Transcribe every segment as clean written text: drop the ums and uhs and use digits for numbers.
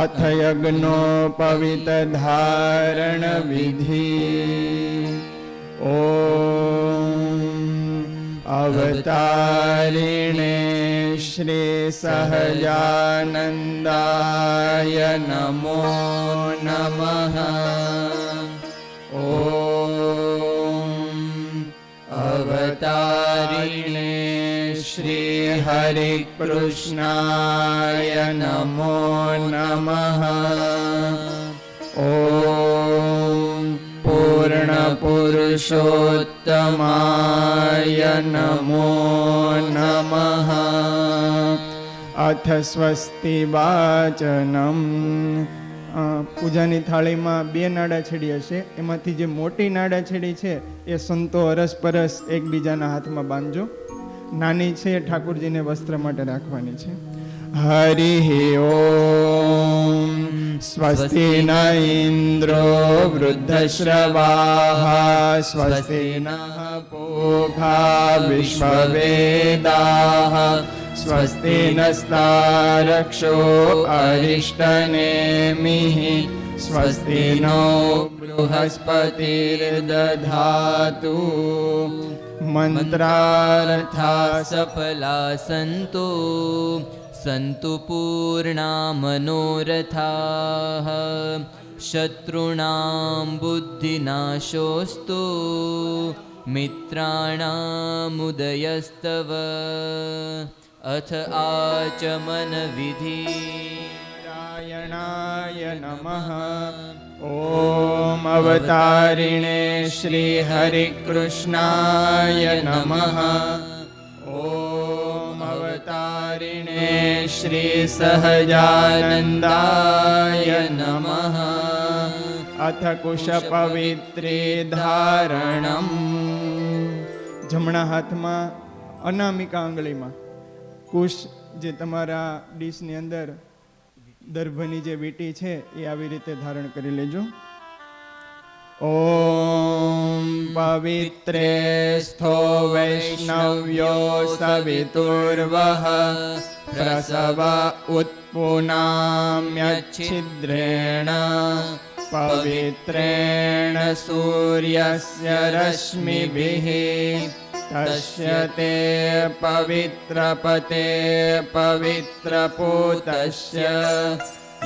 अथ यज्ञोपवीत धारण विधि। ओम अवतारिणे श्री सहजानंदाय नमो नमः। ओम अवतारिणे श्री हरि कृष्णाय नमो नमः। ओम पूर्ण पुरुषोत्तमाय नमो नमः। अथ स्वस्ति वाचनम। પૂજાની થાળીમાં બે નાડાછેડી હશે, એમાંથી જે મોટી નાડાછેડી છે એ સંતો અરસપરસ એકબીજાના હાથમાં બાંધજો. નાની છે એ ઠાકોરજીને વસ્ત્ર માટે રાખવાની છે. હરિ ઓમ સ્વસ્તિ ન ઇન્દ્રો વૃદ્ધશ્રવાઃ સ્વસ્તિ ન પૂષા વિશ્વવેદાઃ સ્વસ્તિ નસ્તારક્ષો અરિષ્ટનેમિઃ સ્વસ્તિ નો બૃહસ્પતિર્દધાતુ. મંત્રાર્થા સફલા સંતો સંતુ પૂર્ણા મનોરથાઃ શત્રુણાં બુદ્ધિનાશોસ્તુ મિત્રાણામુદયસ્તવ. અથ આચમન વિધિ. નારાયણાય નમઃ. ઓમ અવતારિણે શ્રી હરિ કૃષ્ણાય નમઃ. ઓમ અવતારિણે શ્રી સહજાનંદાય નમઃ. અથ કુશ પવિત્રી ધારણમ. જમણા હાથમાં અનામિકા આંગળીમાં કુશ, જે તમારા ડીશની અંદર દર્ભની જે વીંટી છે એ આવી રીતે ધારણ કરી લેજો. ઓમ પવિત્રે સ્થો વૈષ્ણવ્યો સવિતુર્વઃ પ્રસવ ઉત્પુનામ્યચ્છિદ્રેણ પવિત્રેણ સૂર્યસ્ય રશ્મિભિઃ તસ્ય તે પવિત્રપતે પવિત્રપૂતસ્ય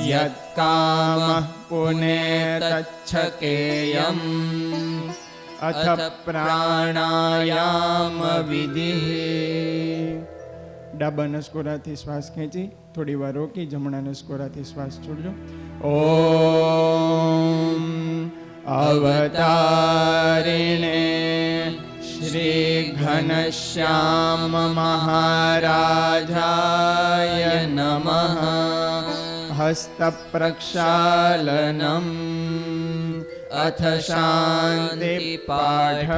યત્કામઃ પુનેતચ્છકેયમ. અથ પ્રાણાયામ વિધિઃ. ડાબા નસકોરાથી શ્વાસ ખેંચી થોડી વાર રોકી જમણા નસકોરાથી શ્વાસ છોડજો. ઓમ અવતારિણે શ્રી ઘનશ્યામ મહારાજાય નમઃ. હસ્ત પ્રક્ષાલનમ. અથ શાંતિ પાઠ.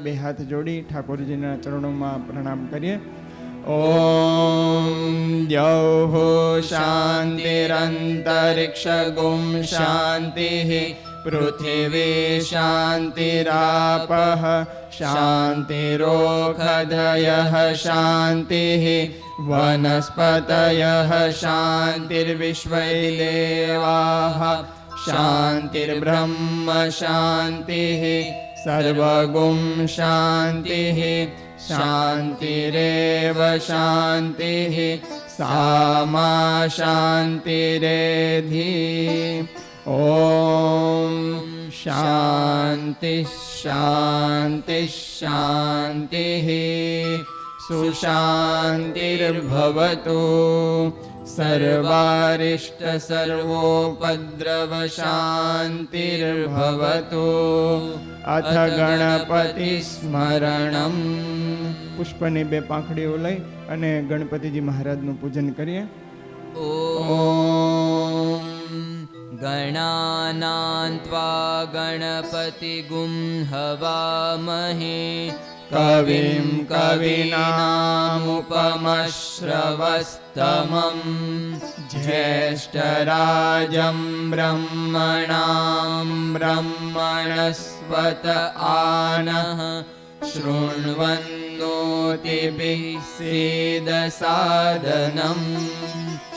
બે હાથ જોડી ઠાકોરજીના ચરણોમાં પ્રણામ કરીએ. ઓમ દ્યૌઃ શાંતિરંતરિક્ષ ગુમ શાંતિઃ પૃથિવી શાંતિરાપઃ શાંતિરોષધયઃ શાંતિઃ વનસ્પતયઃ શાંતિર્વિશ્વૈદેવાઃ શાંતિર્બ્રહ્મ શાંતિઃ સર્વગુમ શાંતિઃ શાંતિરેવ શાંતિઃ સામા શાંતિરેધિ. ઓમ શાંતિ શાંતિ શાંતિઃ સુશાંતિર્ભવતુ સર્વારિષ્ટ સર્વોપદ્રવ શાંતિર્ભવતુ. અથ ગણપતિ સ્મરણમ. પુષ્પની બે પાંખડીઓ લઈ અને ગણપતિજી મહારાજનું પૂજન કરીએ. ઓમ ગણાનાં ત્વા ગણપતિગું હવામહે કવિં કવીનામુપમશ્રવસ્તમં જ્યેષ્ઠરાજં બ્રહ્મણાં બ્રહ્મણસ્પત આનઃ શૃण्वन्नोतिभिः सीदसादनं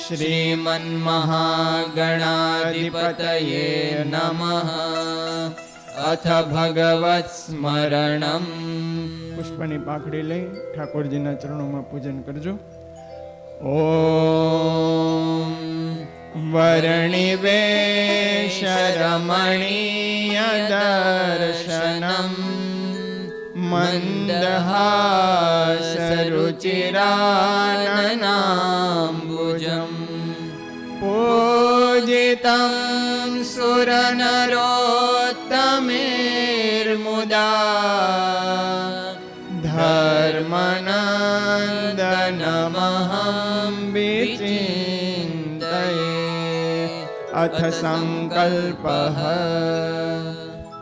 શ્રીમન્મહાગણાધિપતયે નમઃ. અથ ભગવત સ્મરણમ. પુષ્પની પાંખડી લઈ ઠાકોરજીના ચરણોમાં પૂજન કરજો. ઓમ વર્ણિવેશરમણીય દર્શનમ મંદહાસરુચિરાનનાંબુજમ પૂજિतं સુરનરોત્તમેર્મુદા ધર્મનંદનમહં વિચિંતયે. અથ સંકલ્પઃ.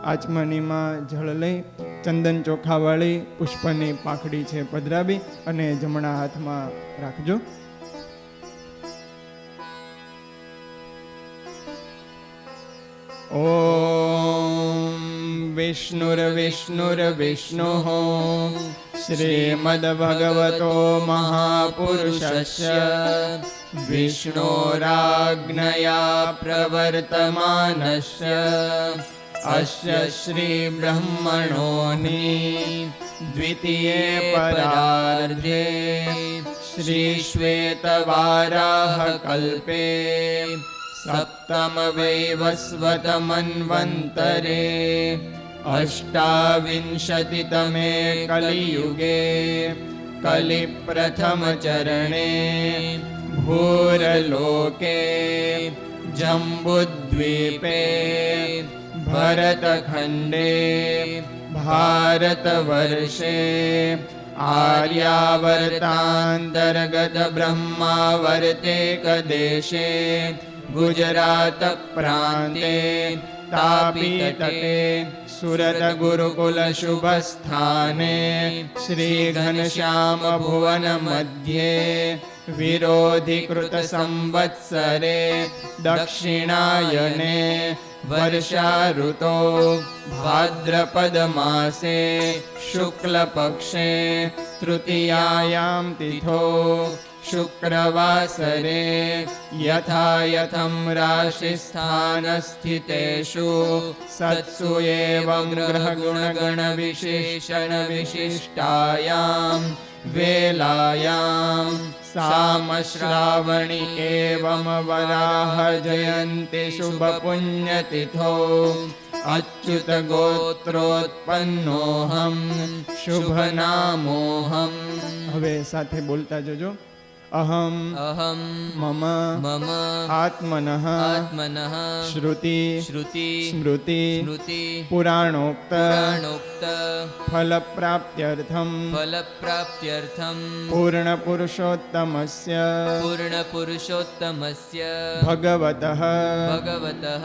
આચમનીમાં જળ લઈ ચંદન ચોખાવાળી પુષ્પની પાંખડી છે પધરાવી અને જમણા હાથમાં રાખજો. ઓમ વિષ્ણુર્વિષ્ણુર્વિષ્ણુઃ શ્રીમદ્ભગવતો મહાપુરુષસ્ય વિષ્ણોરાજ્ઞયા પ્રવર્તમાનસ્ય અસ્ય શ્રી બ્રહ્મણોની દ્વિતીયે પરાર્ધે શ્રી શ્વેતવારાહ કલ્પે સપ્તમ વૈવસ્વત મન્વંતરે અષ્ટાવિંશતિતમે કલિયુગે કલિ પ્રથમ ચરણે ભૂરલોકે જંબુદ્વીપે ભરતખંડે ભારતવર્ષે આર્યાવર્તાંતર્ગત બ્રહ્માવર્તેક દેશે ગુજરાત પ્રાંતે તાપી તટે સુરત ગુરુકુલ શુભ સ્થાને શ્રી ઘનશ્યામ ભુવન મધ્યે વિરોધીકૃત સંવત્સરે દક્ષિણાયને વર્ષા ઋતો ભાદ્રપદ માસે શુક્લ પક્ષે તૃતીયાયામ તિથો શુક્રવાસરે યથાયથમ રાશિસ્થાનસ્થિતેષુ સત્સુ એવં ગ્રહગુણગણ વિશેષણ વિશિષ્ટાયામ વેલાયામ સામ શ્રાવણી એવં વરાહ જયંતિ શુભ પુણ્યતિથો અચ્યુત ગોત્રોત્પન્નોહમ શુભ નામોહમ. હવે સાથે બોલતા જજો. અહમ અહમ મમ મમ આત્મનઃ આત્મનઃ શ્રુતિ શ્રુતિ સ્મૃતિ સ્મૃતિ પુરાણોક્ત પુરાણોક્ત ફલપ્રાપ્ત્યર્થમ ફલપ્રાપ્ત્યર્થમ પૂર્ણ પુરુષોત્તમસ્ય પૂર્ણપુરુષોત્તમસ્ય ભગવતઃ ભગવતઃ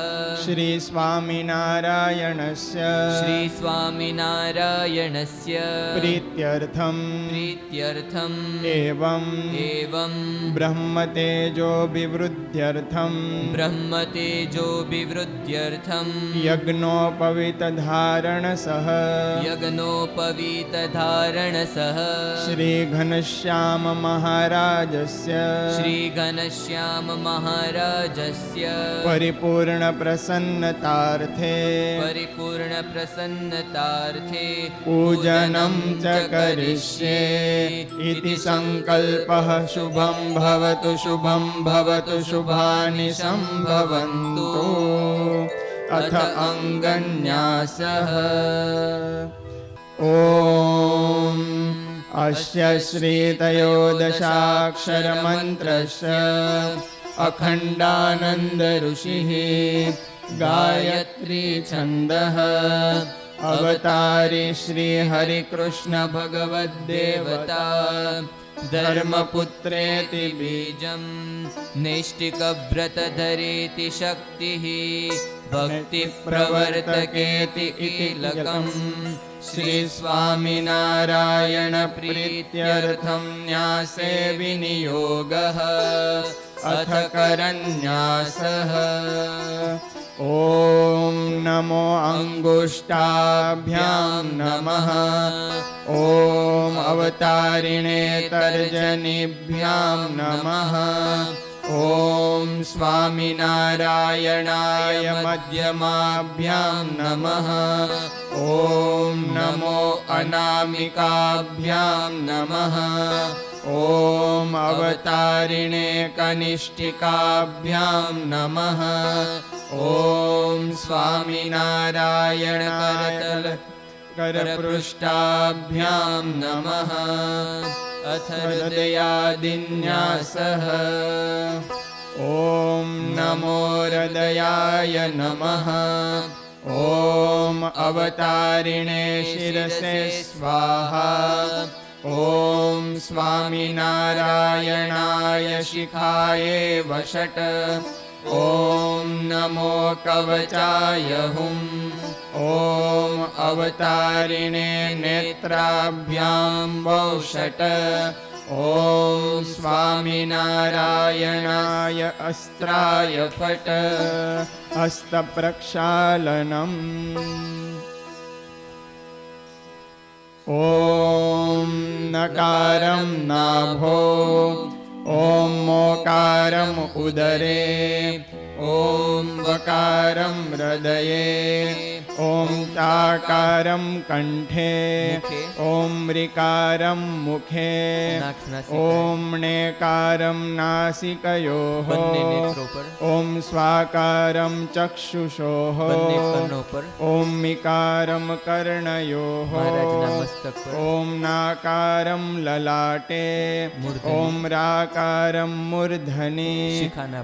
શ્રી સ્વામિનારાયણસ્ય શ્રી સ્વામિનારાયણસ્ય પ્રીત્યર્થમ પ્રીત્યર્થમ એવં એવં બ્રહ્મતેજો વિવૃદ્ધ્યર્થમ બ્રહ્મતેજોభిવૃદ્ધ્યર્થમ યજ્ઞોપવિત ધારણસઃ યજ્ઞોપવીતધારણસઃ શ્રી ઘનશ્યામ મહારાજસ્ય શ્રી ઘનશ્યામ મહારાજસ્ય પરિપૂર્ણ પ્રસન્નતાર્થે પરિપૂર્ણ પ્રસન્નતાર્થે પૂજનમ ચ કરિષ્યે ઇતિ સંકલ્પઃ. શુભં ભવતુ શુભાનિ સંભવન્તુ. અથ અંગન્યાસઃ. ઓમ અસ્ય શ્રીતયોદશાક્ષર મંત્રસ્ય અખંડાનંદ ઋષિઃ ગાયત્રી છંદઃ અવતારી શ્રી હરિકૃષ્ણ ભગવદ્દેવતા ધર્મપુત્રેતિ બીજમ નૈષ્ટિકવ્રતધરેતિ શક્તિઃ ભક્તિ પ્રવર્તકેતિ કીલકમ શ્રી સ્વામિનારાયણ પ્રીત્યર્થમ ન્યાસે વિનિયોગઃ અથ કરન્યાસઃ. ઓમ નમો અંગુષ્ટાભ્યામ નમઃ. ઓમ અવતારિણે તર્જનીભ્યામ નમઃ. ॐ स्वामिनारायणाय मध्यमाभ्यां नमः। ॐ नमो अनामिकाभ्यां नमः। ॐ अवतारिणे कनिष्ठिकाभ्यां नमः। ॐ स्वामिनारायण करपृष्ठाभ्यां नमः। अथ हृदयादिन्यासः। ॐ नमो हृदयाय नमः। ॐ अवतारिणे शिरसे स्वाहा। ॐ स्वामिनारायणाय शिखाये वषट्। ॐ नमो कवचाय हुं। ॐ अवतारिणे नेत्राभ्यां वौषट्। ॐ स्वामिनारायणाय अस्त्राय फट्। हस्तप्रक्षालनम्। ॐ नकारं नाभो। ॐ मोकारम् उदरे। ॐ वकारं हृदये। ॐ टाकारं कण्ठे। ॐ ऋकारं मुखे। ॐ णेकारं नासिकयोः। ॐ स्वाकारं चक्षुषोः। ॐ मिकारं कर्णयोः। ॐ नाकारं ललाटे। ॐ राकारं मूर्धनि।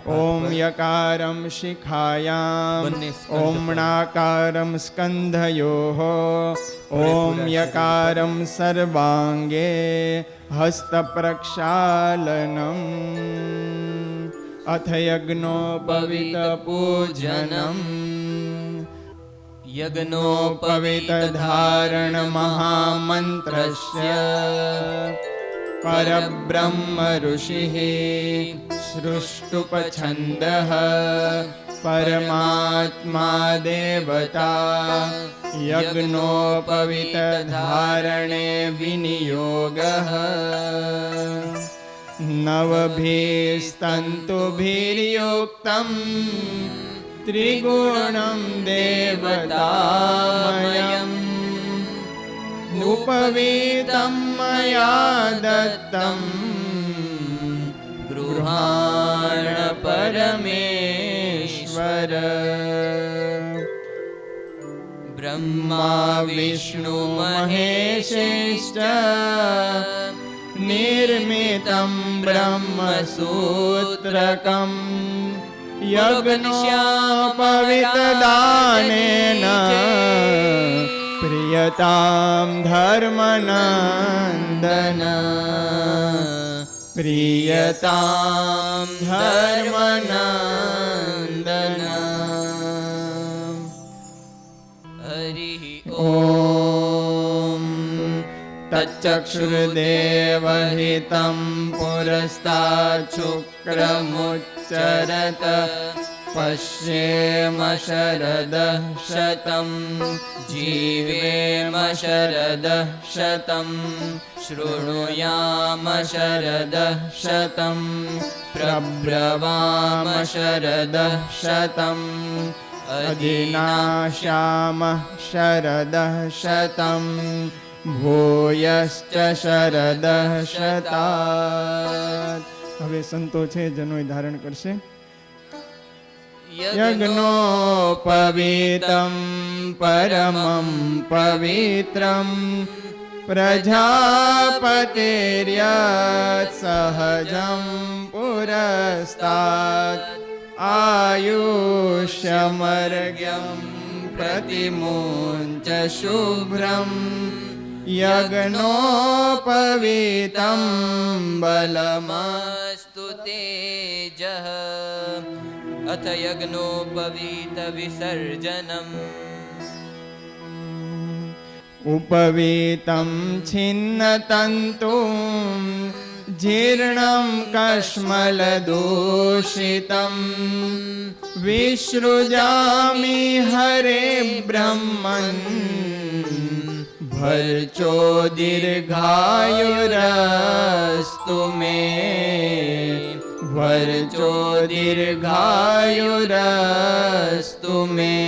ॐ यकारं शिखायाम्। ॐ णाकारं स्कन्धयोः। ॐ यकारं सर्वाङ्गे। हस्तप्रक्षालनम्। अथ यज्ञोपवीतपूजनम्। यज्ञोपवीतधारणमहामन्त्रस्य परब्रह्म ऋषिः सृष्टुपछन्दः परमात्मा देवता। यज्ञोपवीतधारणे विनियोगः। नवभिस्तन्तुभिर्युक्तं त्रिगुणं देवतामयम्। उपवीतं मया दत्तं गृहाण परमेश्वर। ब्रह्मा विष्णु महेशश्च निर्मितं ब्रह्मसूत्रकम्। यज्ञोपवीतदानेन प्रियतां धर्मनन्दन। प्रियतां धर्मनन्दन। हरिः ॐ। तच्चक्षुर्देवहितं पुरस्तात् शुक्रमुच्चरत। पश्येम शरदः शतं जीवेम शरदः शतं शृणुयाम शरदः शतं प्रब्रवाम शरदः शतम् अधिनाशामः शरदः शतं भूयश्च शरदः शतात्। હવે સંતો છે જનોય ધારણ કરશે. यज्ञोपवीतं परमं पवित्रं प्रजापतिर्यत् सहजं पुरस्तात् आयुष्यमर्घ्यं प्रतिमुञ्च शुभ्रं यज्ञोपवीतं बलमस्तु तेजः. अथ यज्ञोपवीत विसर्जनम्. उपवीतं छिन्नतन्तुं जीर्णं कश्मलदूषितं विसृजामि हरे ब्रह्मन् भर्चो दीर्घायुरस्तु मे वर्चो दीर्घायुरस्तु मे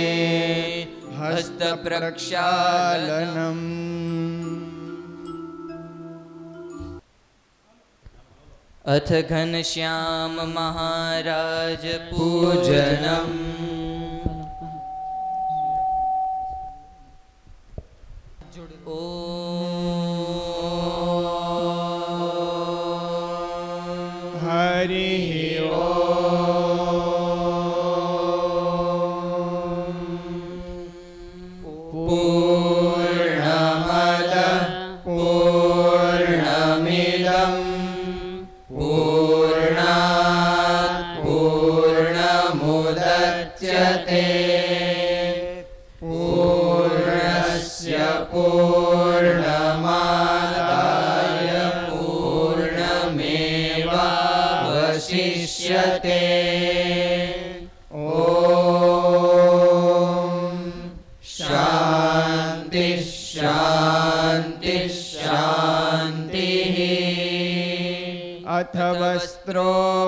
हस्तप्रक्षालनम्। अथ घनश्याम महाराज पूजनम्। हरिः पूर्णमद पूर्णमिदं पूर्णात् पूर्णमुदच्यते पूर्णस्य पूर्णमादाय पूर्णमेवावशिष्यते। अथ वस्त्रोपवस्त्रम्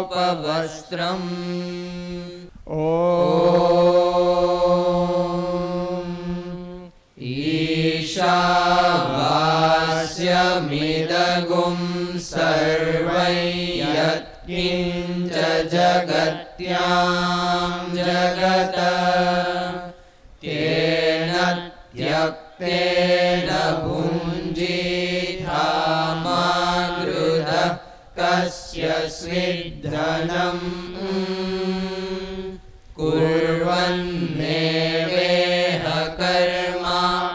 ईशावास्यमिदगुं सर्वं यत्किञ्च जगत्यां जगत् तेन त्यक्तेन भुञ्जीथा मा गृधः कस्य स्विद्धनम् कुर्वन्नेवेह कर्माणि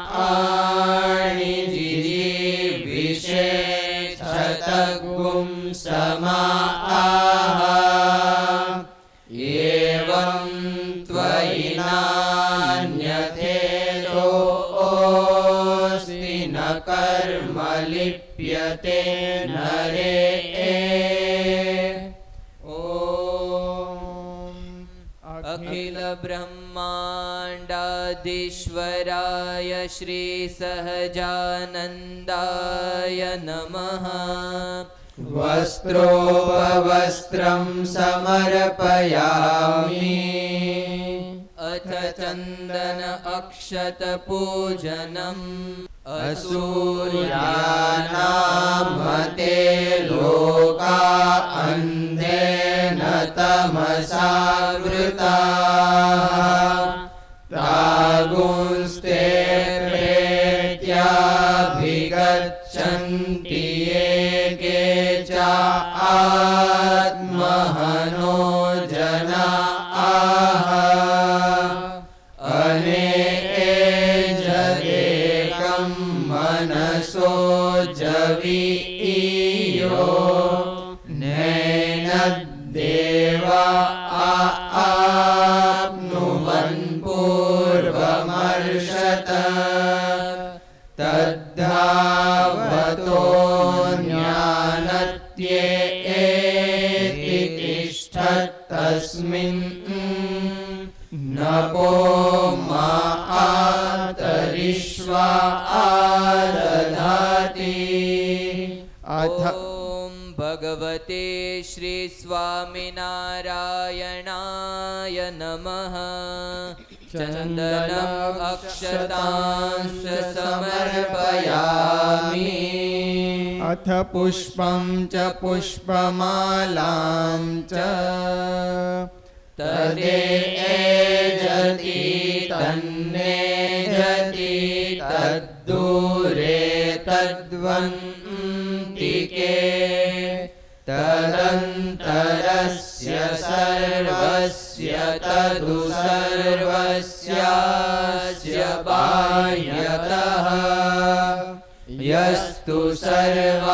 जिजीविषे शतगुं समाः एवं त्वयि नान्यथेतोऽस्ति न कर्म लिप्यते नरे। अखिल ब्रह्माण्डाधीश्वराय श्री सहजानन्दाय नमः। वस्त्रोपवस्त्रं समर्पयामि अथ चन्दन अक्षत पूजनम् असूर्यानामते लोका अन्धेन तमसावृताः तागुंस्ते प्रेत्याभिगच्छन्ति ये च आत्महनो जनाः अनेजदेकं मनसो जवीयो नैनद्देवा आप्नुवन् पूर्वमर्षत तद्धावतो ज्ञानत्येति तिष्ठत्तस्मिन् नपो मातरिष्वा आदधाति। अथ भगवते श्री स्वामिनारायणाय नमः। चन्दनम् अक्षतांश्च समर्पयामि अथ पुष्पं च पुष्पमालां च तदेजति तन्नेजति तद्दूरे तद्वन्तिके तदन्तरस्य सर्वस्य तदु सर्वस्यास्य बाह्यतः यस्तु सर्वाणि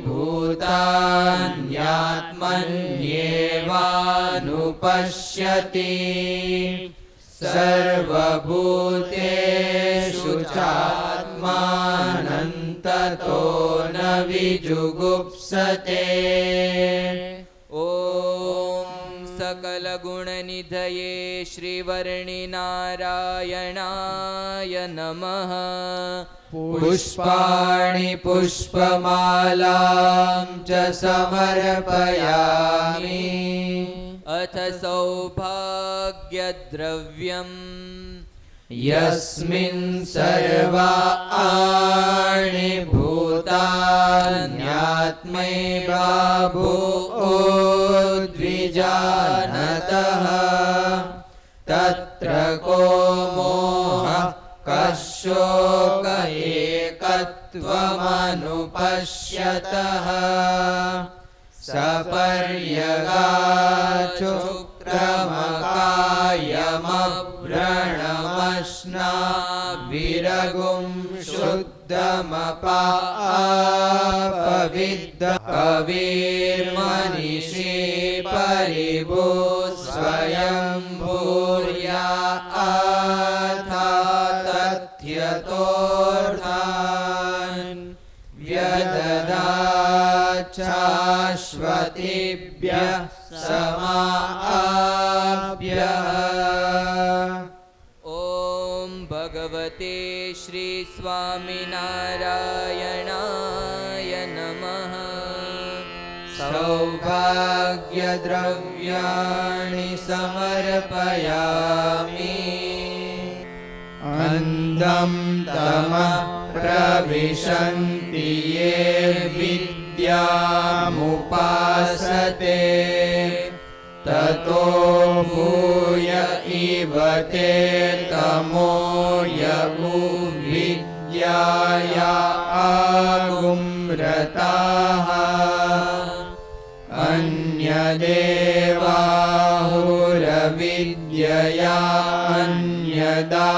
भूतान्यात्मन्येवानुपश्यति सर्वभूतेषु चात्मानं ततो न विजुगुप्सते। ॐ सकलगुणनिधये श्रीवर्णिनारायणाय नमः। पुष्पाणि पुष्पमालां च समर्पयामि अथ सौभाग्यद्रव्यम् यस्मिन् सर्वाणि भूतान्यात्मैवा भूद्विजानतः तत्र को मोहः कशोक एकत्वमनुपश्यतः सपर्यगाचुक्रमकायमव्रणमश्ना विरगुं शुद्धमपापविद्ध कविर्मनीषी परिभो स्वयं भूर्या तथ्यतोऽर्थान् व्यददाच्छाश्वतेभ्यः समाभ्यः। ॐ भगवते श्री स्वामिनारायणाय नमः। सौभाग्यद्रव्याणि समर्पयामि अन्धं तमः प्रविशन्ति ये विद्यामुपासते ततो भूय इव ते तमो यमु विद्याया आगुम्रताः अन्यदेवाहुरविद्यया अन्यदा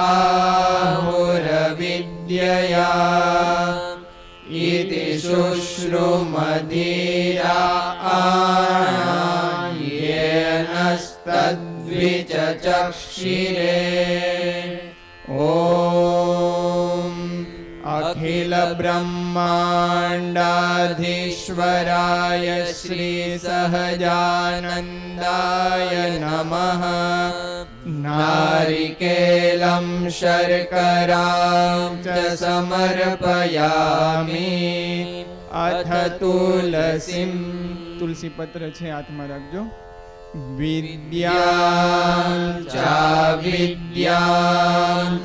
आहुरविद्यया इति शुश्रुमधीरा येनस्तद्विचक्षिरे। ॐ अखिल ब्रह्माण्डाधीश्वराय श्री सहजानन्दाय नमः। नारिकेलं शर्करां च समर्पयामि अथ तुलसीं तुलसी पत्र છે હાથમાં રાખજો. विद्यां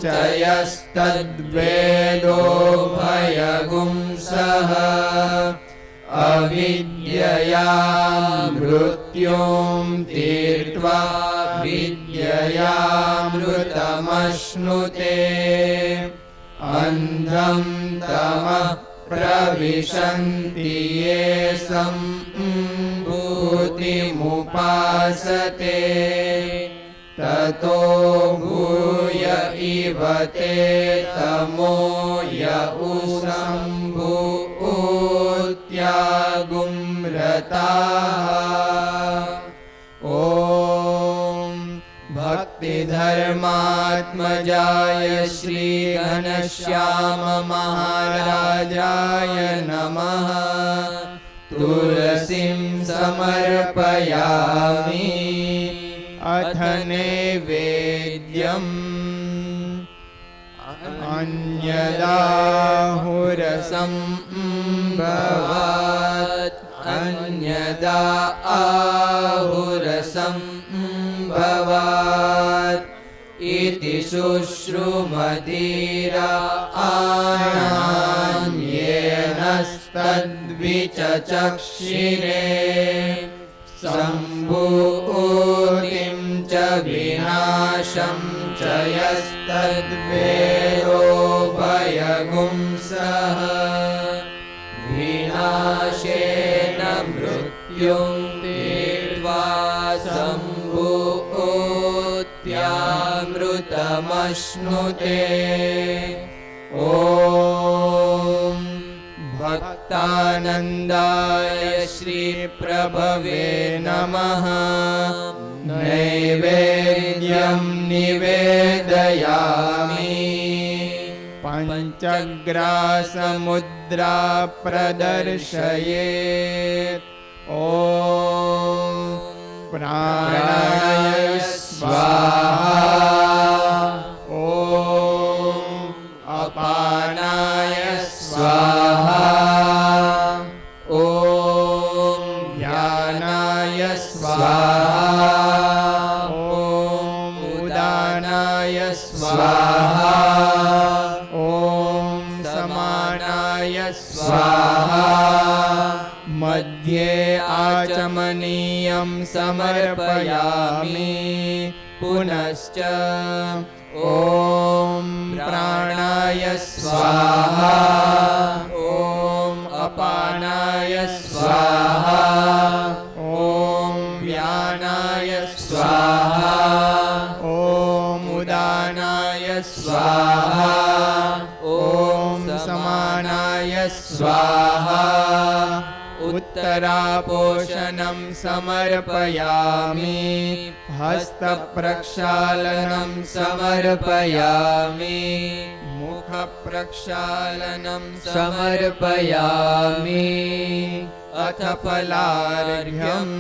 च यस्तद्वेदोभयगुंसः अविद्यया मृत्युं तीर्त्वा विद्ययामृतमश्नुते अन्धं तमः प्रविशन्ति ये सम्भूतिमुपासते ततो भूय इव ते तमो य उसम्भूत्यागुम्रताः। ॐ भक्तिधर्मात्मजाय श्री घनश्याम महाराजाय नमः। तुलसीं समर्पयामि अथ नैवेद्यम् अन्यदाहुरसम्भवात् अन्यदा आहुरसम्भवात् इति शुश्रुमधीरा येनस्तद्विचक्षिरे। सम्भूतिं च विनाशं च यस्तद्वेदोभयगुंसः विनाशेन मृत्युं तीर्त्वा सम्भूत्यामृतमश्नुते। ॐ भक्तानन्दाय श्रीप्रभवे नमः। नैवेद्यं निवेदयामि पञ्चग्रासमुद्रा प्रदर्शयेत्। ॐ प्राणाय स्वाहा। ॐ अपान धान्यं समर्पयामि पुनश्च ॐ प्राणाय स्वाहा ॐ अपानाय स्वाहा ॐ व्यानाय स्वाहा ॐ उदानाय स्वाहा ॐ समानाय स्वाहा उत्तरापोषणं समर्पयामि हस्तप्रक्षालनं समर्पयामि मुखप्रक्षालनं समर्पयामि अथ फलार्घ्यम्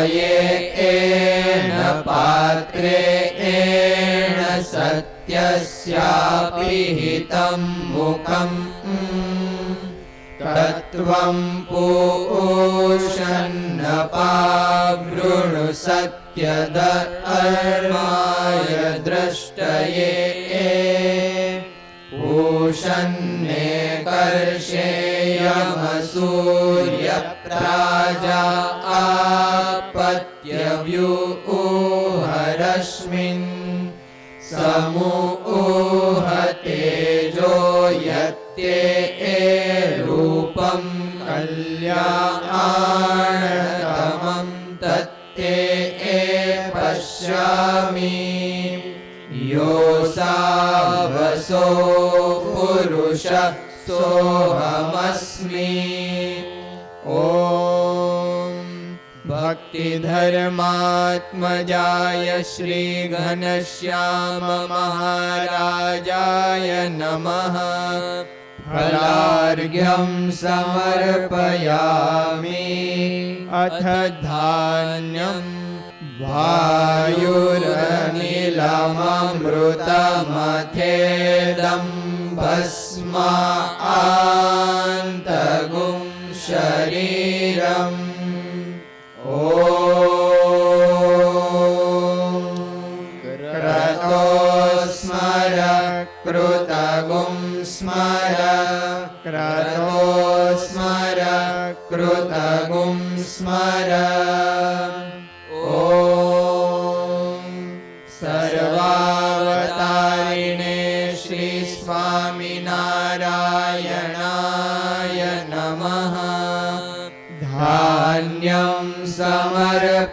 हिरण्मयेन पात्रेण सत्यस्यापि हितं मुखम् तत्त्वं पूषन्नपावृणु सत्यधर्माय द्रष्टये पूषन्ने कर्षेयमसूर्यप्राजा आपत्यव्यूहरश्मिन् समूहतेजो यत्ते रूपं कल्याणतमं तत्ते पश्यामि योऽसावसो पुरुषः सोऽहमस्मि ॐ भक्तिधर्मात्मजाय श्रीघनश्याम महाराजाय नमः फलार्घ्यं समर्पयामि अथ धान्यं वायुरनिलममृतमथेदं भस्मान्तगुं शरीरम् ॐ क्रतो स्मर कृतगुं स्मर क्रतो स्मर कृतगुं स्मर ॐ सर्वावतारिणे श्रीस्वामिनारायणाय नमः धान्यं समर्पयामि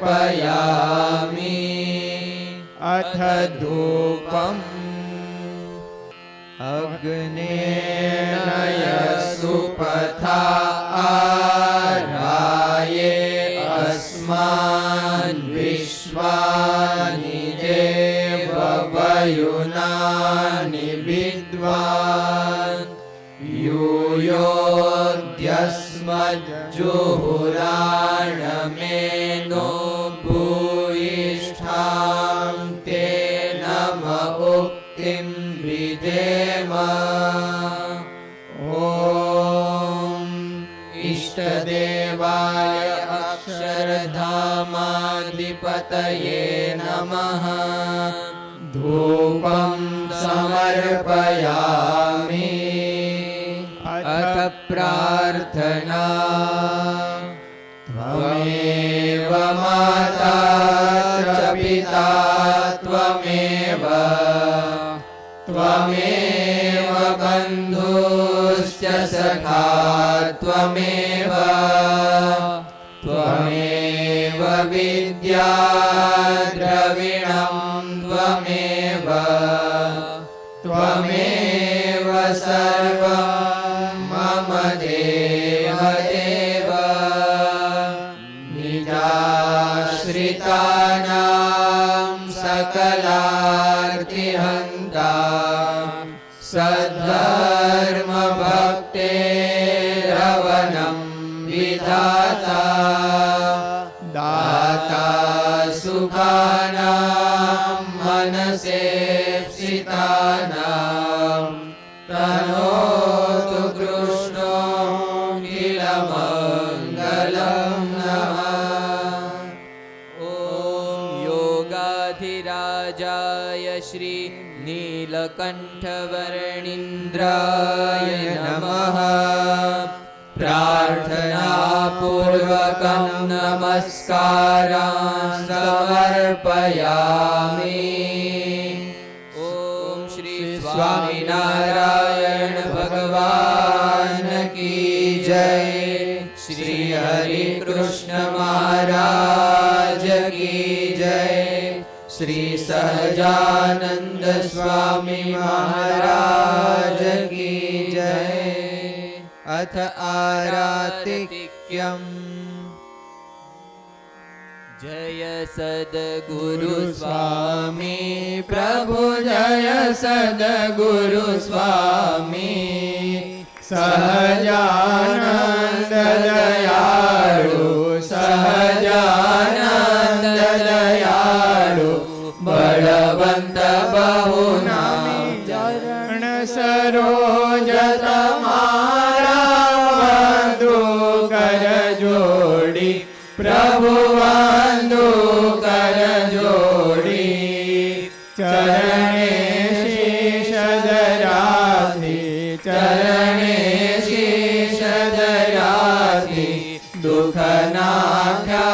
अथ धूपम् अग्नेय सुपथा आराये अस्मान् विश्वानि देववयुनानि विद्वान् यूयोऽद्यस्मज्जुहुराणमेनो भूयिष्ठां ते नम उक्तिं विधेम ॐ इष्टदेवाय अक्षरधामाधिपतये नमः धूपं समर्पयामि अथ प्रार्थना त्वमेव माता च पिता त्वमेव बन्धुश्च सखा त्वमेव विद्या द्रविणं त्वमेव सर्वं मम देवदेव निजाश्रितानां सकलार्तिहन्ता सद्धर्मभक्तेरवनं विधाता दाता सुखानां मनसेप्सितानां तनोतु कृष्णो किलमङ्गलं नमः ॐ योगाधिराजाय श्री नीलकण्ठवर्णीन्द्राय नमः प्रार्थनापूर्वकं नमस्कारान् समर्पयामि। ओम श्री स्वामिनारायण भगवान की जय। श्री हरि कृष्ण महाराज की जय। श्री सहजानंद स्वामी महाराज की जय। अथ आरातिक्यम्। जय सद्गुरु स्वामी प्रभु जय सद्गुरु स्वामी। सहजानंद दयाळु सहजानंद दयाळु बलवंत बहुनामी चरण सरोज तमारा वंदु कर जोड़ी प्रभु वंदु कर जोड़ी। चरणे शीश धराधि चरणे शीश धराधि दुख नाख्या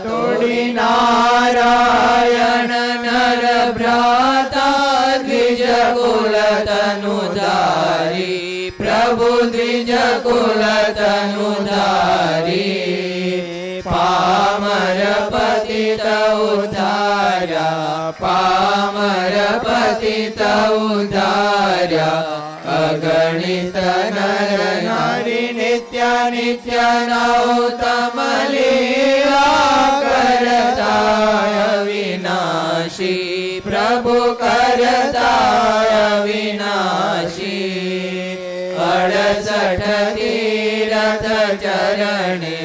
तोड़ी नारायण नर भ्राता द्विज कुल तनुधारी प्रभु द्विज कुल तनुधारी। पामर पतित उद्धार्या पामर पतित उद्धार्या। अगणित नर नारी नित्य नित्य नौतम लीला करताय विनाशी प्रभु करताय विनाशी। 68 तीरथ चरणे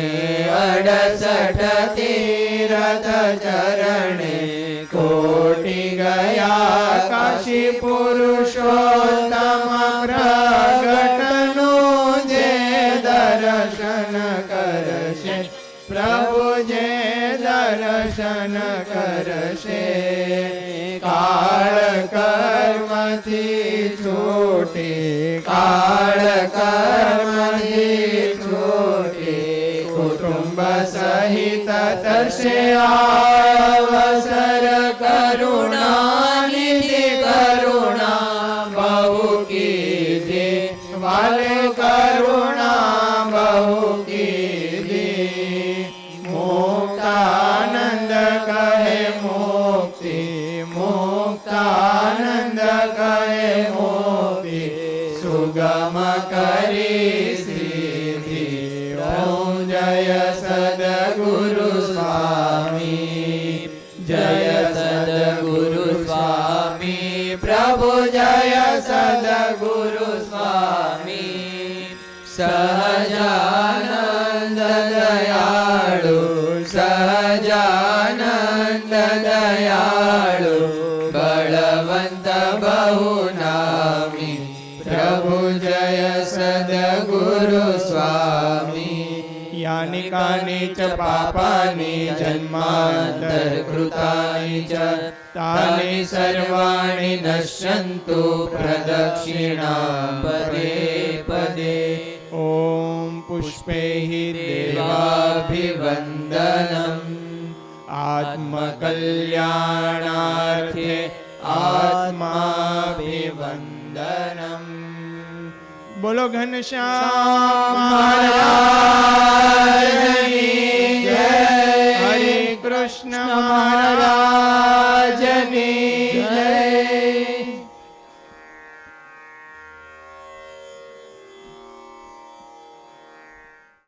68 तीरथ चरणे कोटि गया काशी पुरुषोत्तम प्रगटनु जे दर्शन करशे प्रभु जे दर्शन करशे। काळ कर्मथी छूटे काळ कर्मथी छूटे कुटुंब सहित तरसे अवसर करुणा निधि करुणा बहु कीजे वाले करुणा बहु कीजे। मुक्तानंद कहे मुक्ति मुक्तानंद कहे मुक्ति सुगम करी सिद्धि। ओम जय सद्गुरु स्वामी जय सद्गुरु स्वामी प्रभु जय सद्गुरु स्वामी। सहजानंद दयाळु सहजानंद दयाळु बलवंत बहुनामी प्रभु जय सद्गुरु स्वामी। यानि कानि च पापानि जन्मान्तरकृतानि च तानि सर्वाणि नश्यन्तु प्रदक्षिणां पदे पदे। ॐ पुष्पैः देवाभिवन्दनम् आत्मकल्याणार्थे आत्माभिवन्दनम्। बोलो घनश्याम महाराज की जय। हरे कृष्ण महाराज की जय।